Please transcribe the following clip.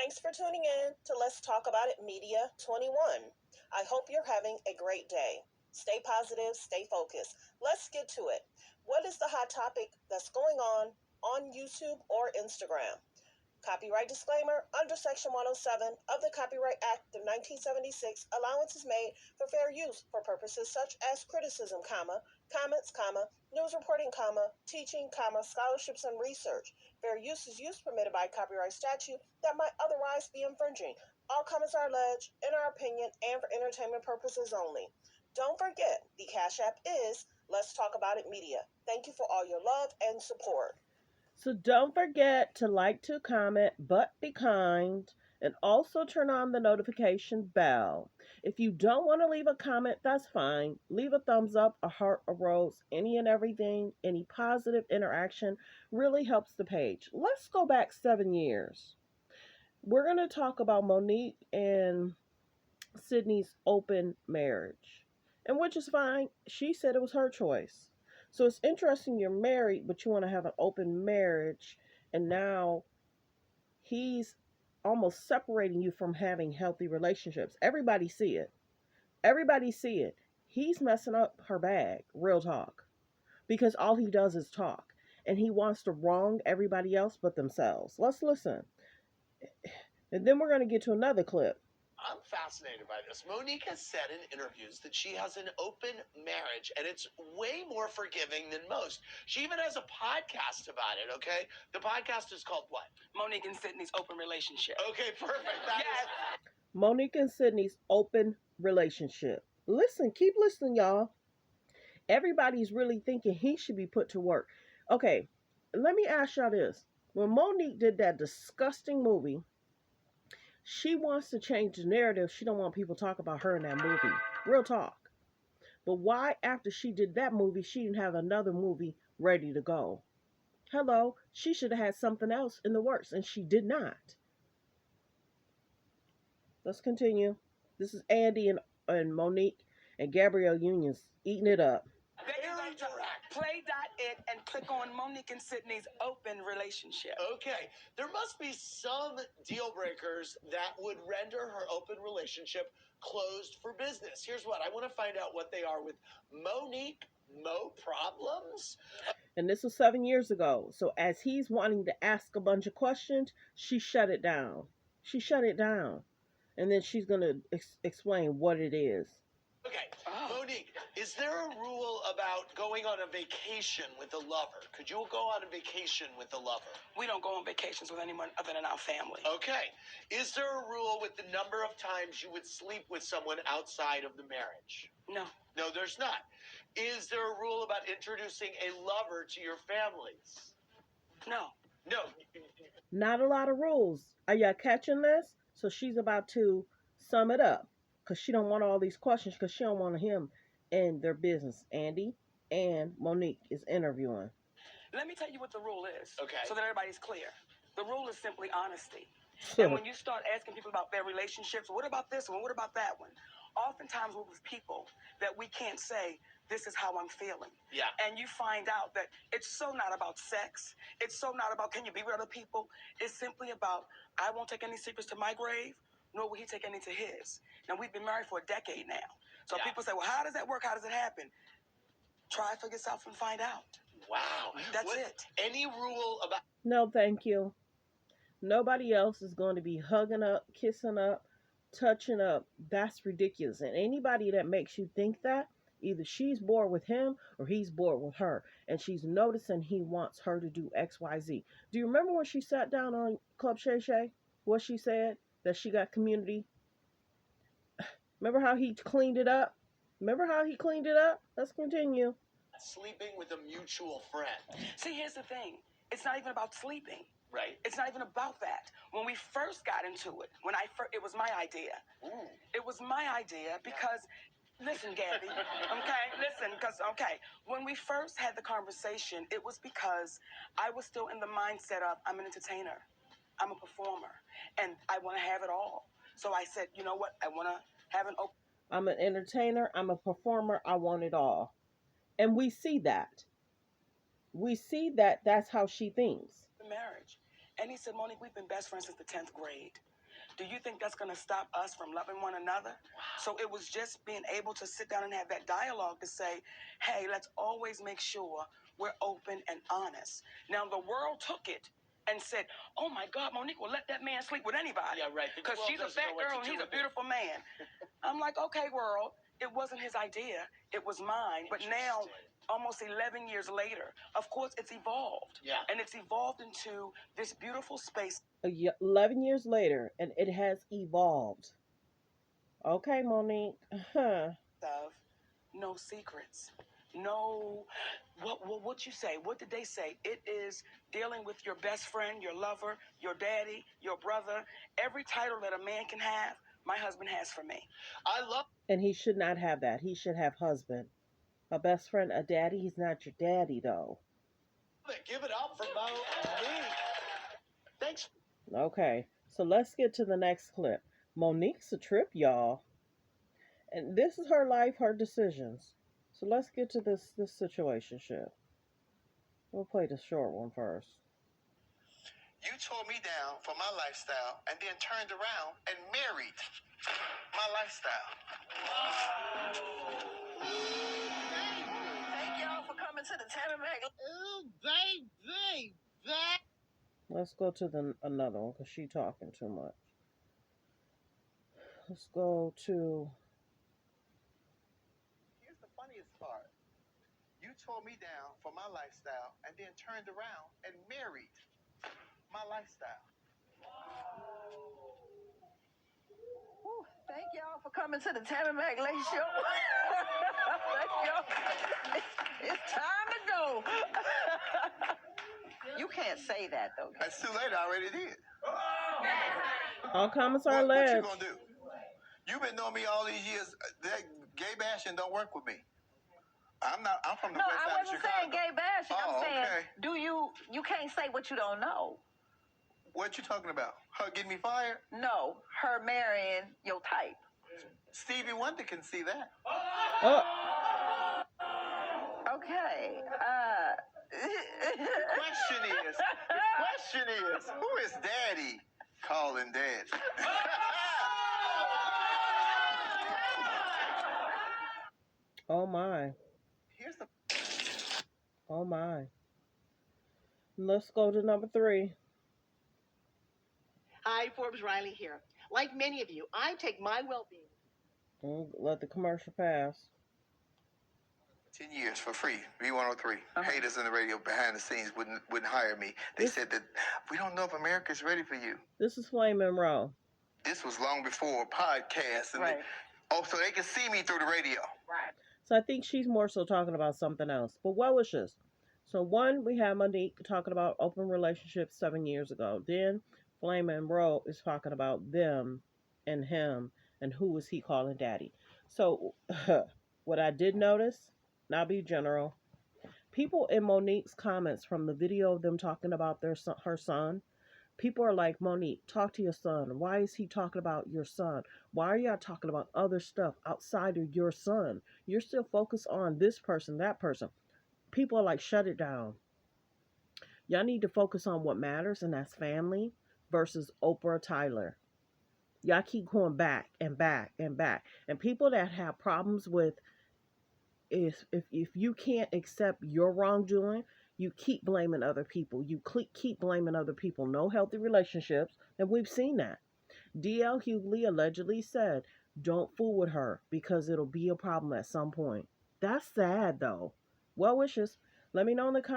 Thanks for tuning in to Let's Talk About It Media 21. I hope you're having a great day. Stay positive, stay focused. Let's get to it. What is the hot topic that's going on YouTube or Instagram? Copyright disclaimer. Under Section 107 of the Copyright Act of 1976, allowance is made for fair use for purposes such as criticism, comments, news reporting, teaching, scholarships and research. Fair use is use permitted by copyright statute that might otherwise be infringing. All comments are alleged, in our opinion, and for entertainment purposes only. Don't forget, the Cash App is Let's Talk About It Media. Thank you for all your love and support. So don't forget to like, to comment, but be kind, and also turn on the notification bell. If you don't want to leave a comment, that's fine. Leave a thumbs up, a heart, a rose, any and everything, any positive interaction really helps the page. Let's go back 7 years. We're going to talk about Monique and Sidney's open marriage, and which is fine. She said it was her choice. So it's interesting you're married, but you want to have an open marriage, and now he's almost separating you from having healthy relationships. Everybody see it. Everybody see it. He's messing up her bag, real talk, because all he does is talk, and he wants to wrong everybody else but themselves. Let's listen, and then we're going to get to another clip. I'm fascinated by this. Monique has said in interviews that she has an open marriage and it's way more forgiving than most. She even has a podcast about it, okay? The podcast is called what? Monique and Sidney's open relationship. Okay, perfect. Yes. Monique and Sidney's open relationship. Listen, keep listening, y'all. Everybody's really thinking he should be put to work. Okay, let me ask y'all this. When Monique did that disgusting movie, she wants to change the narrative. She don't want people to talk about her in that movie. Real talk. But why, after she did that movie, she didn't have another movie ready to go? Hello, she should have had something else in the works, and she did not. Let's continue. This is Andy and Monique and Gabrielle Unions eating it up. Very direct. Play.it and click on Monique and Sidney's open relationship. Okay, there must be some deal breakers that would render her open relationship closed for business. Here's what I want to find out what they are with Monique. Mo problems? And this was 7 years ago. So as he's wanting to ask a bunch of questions, she shut it down. She shut it down. And then she's going to explain what it is. Okay, Monique, is there a rule about going on a vacation with a lover? Could you go on a vacation with a lover? We don't go on vacations with anyone other than our family. Okay. Is there a rule with the number of times you would sleep with someone outside of the marriage? No. No, there's not. Is there a rule about introducing a lover to your families? No. No. Not a lot of rules. Are y'all catching this? So she's about to sum it up, because she don't want all these questions, because she don't want him in their business. Andy and Monique is interviewing. Let me tell you what the rule is. Okay. So that everybody's clear. The rule is simply honesty. And when you start asking people about their relationships, what about this one? What about that one? Oftentimes we're with people that we can't say, this is how I'm feeling. Yeah. And you find out that it's so not about sex. It's so not about can you be with other people. It's simply about I won't take any secrets to my grave, nor will he take any to his. Now, we've been married for a decade now. So people say, well, how does that work? How does it happen? Try for yourself and find out. Wow. That's it. Any rule about... No, thank you. Nobody else is going to be hugging up, kissing up, touching up. That's ridiculous. And anybody that makes you think that, either she's bored with him or he's bored with her. And she's noticing he wants her to do X, Y, Z. Do you remember when she sat down on Club Shay Shay? What she said? That she got community. Remember how he cleaned it up? Let's continue. Sleeping with a mutual friend. See, here's the thing. It's not even about sleeping. Right. It's not even about that. When we first got into it, it was my idea. Ooh. It was my idea because, listen, Gabby, when we first had the conversation, it was because I was still in the mindset of I'm an entertainer, I'm a performer, and I want to have it all. So I said, you know what? I want to have an open. I'm an entertainer, I'm a performer, I want it all. And we see that. That's how she thinks. Marriage. And he said, Monique, we've been best friends since the 10th grade. do you think that's going to stop us from loving one another? So it was just being able to sit down and have that dialogue to say, hey, let's always make sure we're open and honest. Now, the world took it and said, oh my God, Monique will let that man sleep with anybody. Yeah, right. Because she's a fat girl and he's a beautiful man. I'm like, okay, world, it wasn't his idea. It was mine. But now, almost 11 years later, of course, it's evolved. Yeah. And it's evolved into this beautiful space. 11 years later, and it has evolved. Okay, Monique. Of no secrets. No, what you say? What did they say? It is dealing with your best friend, your lover, your daddy, your brother. Every title that a man can have, my husband has for me. I love And he should not have that. He should have husband. A best friend, a daddy. He's not your daddy, though. it. Give it up for Monique. Thanks. Okay, so let's get to the next clip. Monique's a trip, y'all. And this is her life, her decisions. So let's get to this situationship. We'll play the short one first. You tore me down for my lifestyle and then turned around and married my lifestyle. Thank y'all for coming to the Tammy Mac. Oh, baby. Let's go to another one because she talking too much. Let's go to... Here's the funniest part. You tore me down for my lifestyle and then turned around and married my lifestyle. Whew, thank y'all for coming to the Tammy Mac Late Show. Thank y'all. It's time to go. You can't say that, though. That's too late. I already did. All comments are What you alleged. gonna do? You've been knowing me all these years. That gay bashing don't work with me. I'm from the No, west I side of wasn't Chicago. saying gay bashing. Oh, I'm saying, okay. you can't say what you don't know. What you talking about? Her getting me fired? No, her marrying your type. Stevie Wonder can see that. Oh, Okay. The question is, who is Daddy calling Daddy? oh my. Here's the Oh my. Let's go to number 3. Hi, Forbes Riley here. Like many of you, I take my well-being. Let the commercial pass. 10 years for free. V103. Haters in the radio behind the scenes wouldn't hire me. They said that we don't know if America's ready for you. This is Flame Monroe. This was long before podcasts, and Right. so they can see me through the radio. Right. So I think she's more so talking about something else. But what was this? So one, we have Monique talking about open relationships 7 years ago. Then Flame Monroe is talking about them and him and who is he calling daddy. So what I did notice, not be general, people in Monique's comments from the video of them talking about her son, people are like, Monique, talk to your son. Why is he talking about your son? Why are y'all talking about other stuff outside of your son? You're still focused on this person, that person. People are like, shut it down. Y'all need to focus on what matters, and that's family versus Oprah Tyler. Y'all keep going back and back and back. And people that have problems with if you can't accept your wrongdoing, you keep blaming other people. You keep blaming other people. No healthy relationships. And we've seen that. D.L. Hughley allegedly said, don't fool with her because it'll be a problem at some point. That's sad, though. Well wishes. Let me know in the comments.